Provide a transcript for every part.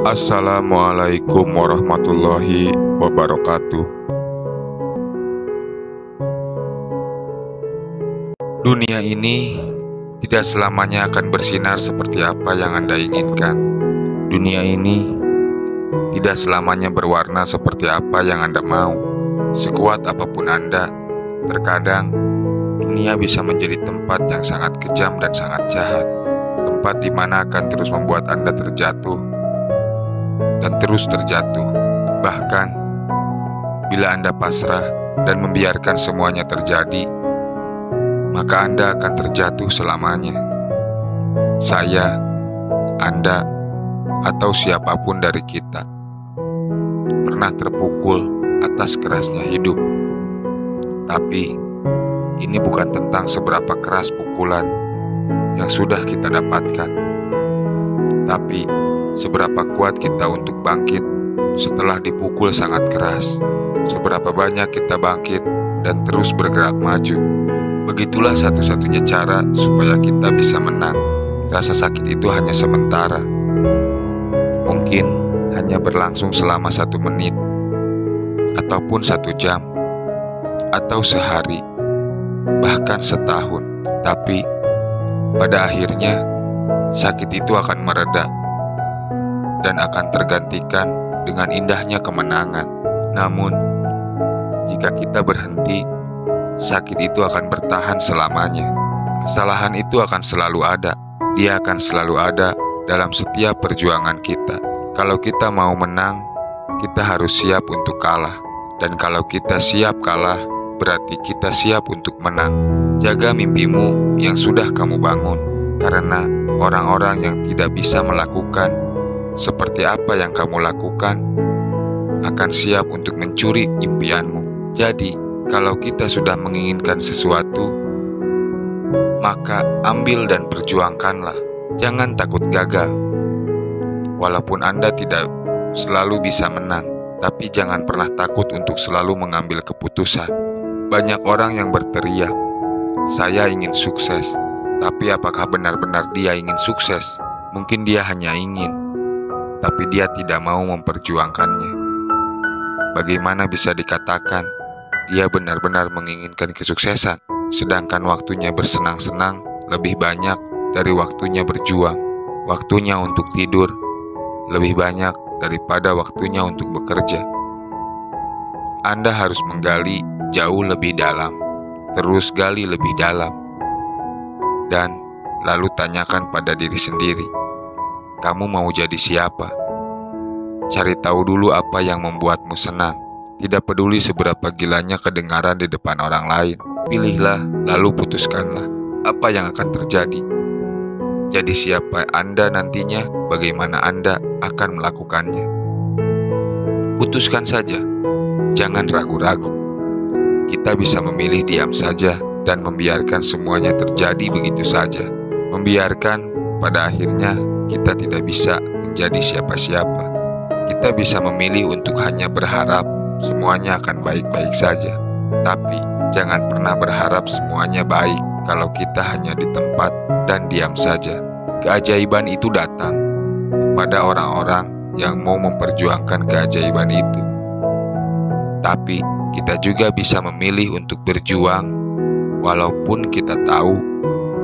Assalamualaikum warahmatullahi wabarakatuh. Dunia ini tidak selamanya akan bersinar seperti apa yang Anda inginkan. Dunia ini tidak selamanya berwarna seperti apa yang Anda mau. Sekuat apapun Anda, terkadang dunia bisa menjadi tempat yang sangat kejam dan sangat jahat. Tempat di mana akan terus membuat Anda terjatuh dan terus terjatuh. Bahkan bila Anda pasrah dan membiarkan semuanya terjadi, maka Anda akan terjatuh selamanya. Saya, Anda, atau siapapun dari kita pernah terpukul atas kerasnya hidup. Tapi ini bukan tentang seberapa keras pukulan yang sudah kita dapatkan, tapi seberapa kuat kita untuk bangkit setelah dipukul sangat keras. Seberapa banyak kita bangkit dan terus bergerak maju. Begitulah satu-satunya cara supaya kita bisa menang. Rasa sakit itu hanya sementara. Mungkin hanya berlangsung selama 1 menit, ataupun 1 jam, atau sehari, bahkan setahun. Tapi pada akhirnya sakit itu akan mereda dan akan tergantikan dengan indahnya kemenangan. Namun, jika kita berhenti, sakit itu akan bertahan selamanya. Kesalahan itu akan selalu ada. Dia akan selalu ada dalam setiap perjuangan kita. Kalau kita mau menang, kita harus siap untuk kalah. Dan kalau kita siap kalah, berarti kita siap untuk menang. Jaga mimpimu yang sudah kamu bangun, karena orang-orang yang tidak bisa melakukan seperti apa yang kamu lakukan akan siap untuk mencuri impianmu. Jadi, kalau kita sudah menginginkan sesuatu, maka ambil dan perjuangkanlah. Jangan takut gagal. Walaupun Anda tidak selalu bisa menang, tapi jangan pernah takut untuk selalu mengambil keputusan. Banyak orang yang berteriak, "Saya ingin sukses." Tapi apakah benar-benar dia ingin sukses? Mungkin dia hanya ingin, tapi dia tidak mau memperjuangkannya. Bagaimana bisa dikatakan dia benar-benar menginginkan kesuksesan, sedangkan waktunya bersenang-senang lebih banyak dari waktunya berjuang? Waktunya untuk tidur lebih banyak daripada waktunya untuk bekerja. Anda harus menggali jauh lebih dalam, terus gali lebih dalam, dan lalu tanyakan pada diri sendiri, kamu mau jadi siapa? Cari tahu dulu apa yang membuatmu senang. Tidak peduli seberapa gilanya kedengaran di depan orang lain. Pilihlah, lalu putuskanlah apa yang akan terjadi. Jadi siapa Anda nantinya, bagaimana Anda akan melakukannya. Putuskan saja, jangan ragu-ragu. Kita bisa memilih diam saja dan membiarkan semuanya terjadi begitu saja. Membiarkan pada akhirnya kita tidak bisa menjadi siapa-siapa. Kita bisa memilih untuk hanya berharap semuanya akan baik-baik saja. Tapi jangan pernah berharap semuanya baik kalau kita hanya di tempat dan diam saja. Keajaiban itu datang kepada orang-orang yang mau memperjuangkan keajaiban itu. Tapi kita juga bisa memilih untuk berjuang, walaupun kita tahu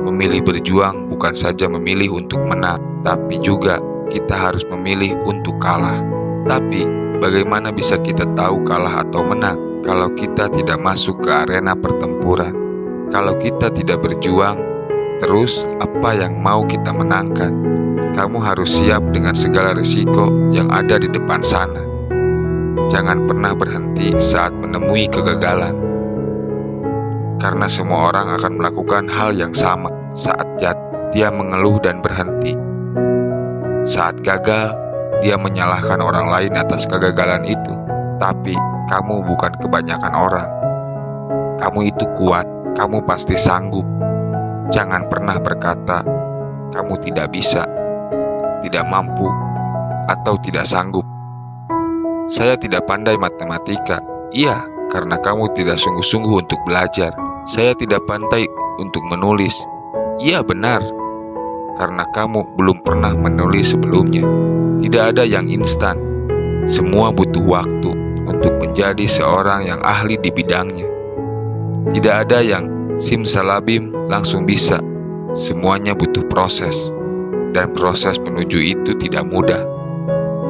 memilih berjuang bukan saja memilih untuk menang, tapi juga kita harus memilih untuk kalah. Tapi bagaimana bisa kita tahu kalah atau menang kalau kita tidak masuk ke arena pertempuran? Kalau kita tidak berjuang, terus apa yang mau kita menangkan? Kamu harus siap dengan segala risiko yang ada di depan sana. Jangan pernah berhenti saat menemui kegagalan, karena semua orang akan melakukan hal yang sama. Saat jatuh, dia mengeluh dan berhenti. Saat gagal, dia menyalahkan orang lain atas kegagalan itu. Tapi kamu bukan kebanyakan orang. Kamu itu kuat, kamu pasti sanggup. Jangan pernah berkata kamu tidak bisa, tidak mampu, atau tidak sanggup. Saya tidak pandai matematika. Iya, karena kamu tidak sungguh-sungguh untuk belajar. Saya tidak pandai untuk menulis. Iya, benar, karena kamu belum pernah menulis sebelumnya. Tidak ada yang instan. Semua butuh waktu untuk menjadi seorang yang ahli di bidangnya. Tidak ada yang simsalabim langsung bisa. Semuanya butuh proses. Dan proses menuju itu tidak mudah.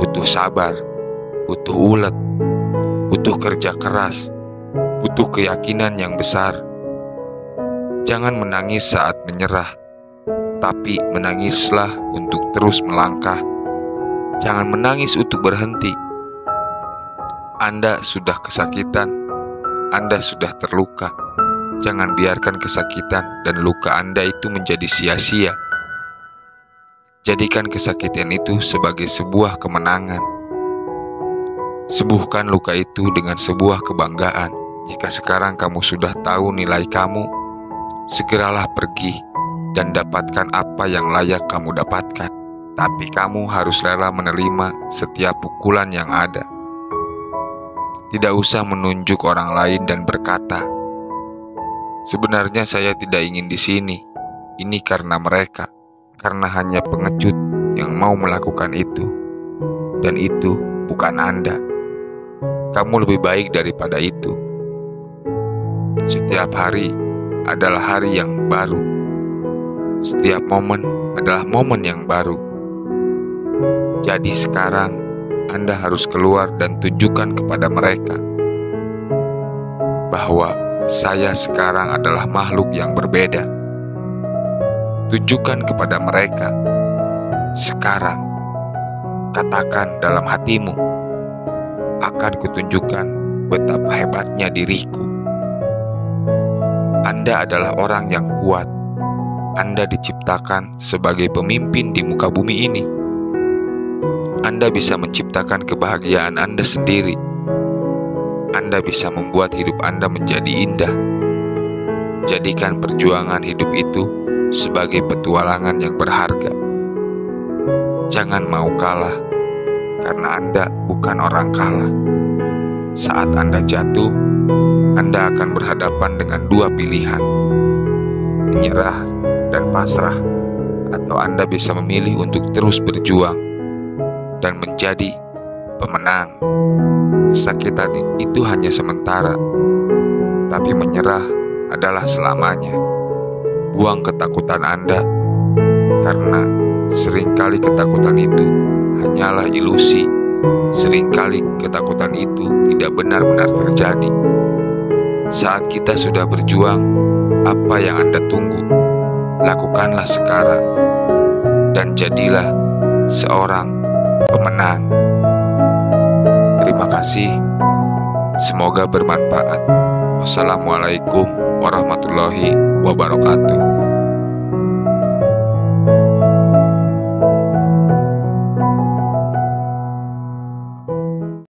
Butuh sabar, butuh ulet, butuh kerja keras, butuh keyakinan yang besar. Jangan menangis saat menyerah, tapi menangislah untuk terus melangkah. Jangan menangis untuk berhenti. Anda sudah kesakitan, Anda sudah terluka. Jangan biarkan kesakitan dan luka Anda itu menjadi sia-sia. Jadikan kesakitan itu sebagai sebuah kemenangan. Sembuhkan luka itu dengan sebuah kebanggaan. Jika sekarang kamu sudah tahu nilai kamu, segeralah pergi dan dapatkan apa yang layak kamu dapatkan. Tapi kamu harus rela menerima setiap pukulan yang ada. Tidak usah menunjuk orang lain dan berkata, "Sebenarnya saya tidak ingin di sini. Ini karena mereka, karena hanya pengecut yang mau melakukan itu. Dan itu bukan Anda. Kamu lebih baik daripada itu." Setiap hari adalah hari yang baru. Setiap momen adalah momen yang baru. Jadi sekarang Anda harus keluar dan tunjukkan kepada mereka bahwa saya sekarang adalah makhluk yang berbeda. Tunjukkan kepada mereka sekarang. Katakan dalam hatimu, akan kutunjukkan betapa hebatnya diriku. Anda adalah orang yang kuat. Anda diciptakan sebagai pemimpin di muka bumi ini. Anda bisa menciptakan kebahagiaan Anda sendiri. Anda bisa membuat hidup Anda menjadi indah. Jadikan perjuangan hidup itu sebagai petualangan yang berharga. Jangan mau kalah, karena Anda bukan orang kalah. Saat Anda jatuh, Anda akan berhadapan dengan dua pilihan, menyerah dan pasrah, atau Anda bisa memilih untuk terus berjuang dan menjadi pemenang. Kesakitan itu hanya sementara, tapi menyerah adalah selamanya. Buang ketakutan Anda, karena seringkali ketakutan itu hanyalah ilusi. Seringkali ketakutan itu tidak benar-benar terjadi. Saat kita sudah berjuang, apa yang Anda tunggu? Lakukanlah sekarang, dan jadilah seorang pemenang. Terima kasih. Semoga bermanfaat. Wassalamualaikum warahmatullahi wabarakatuh.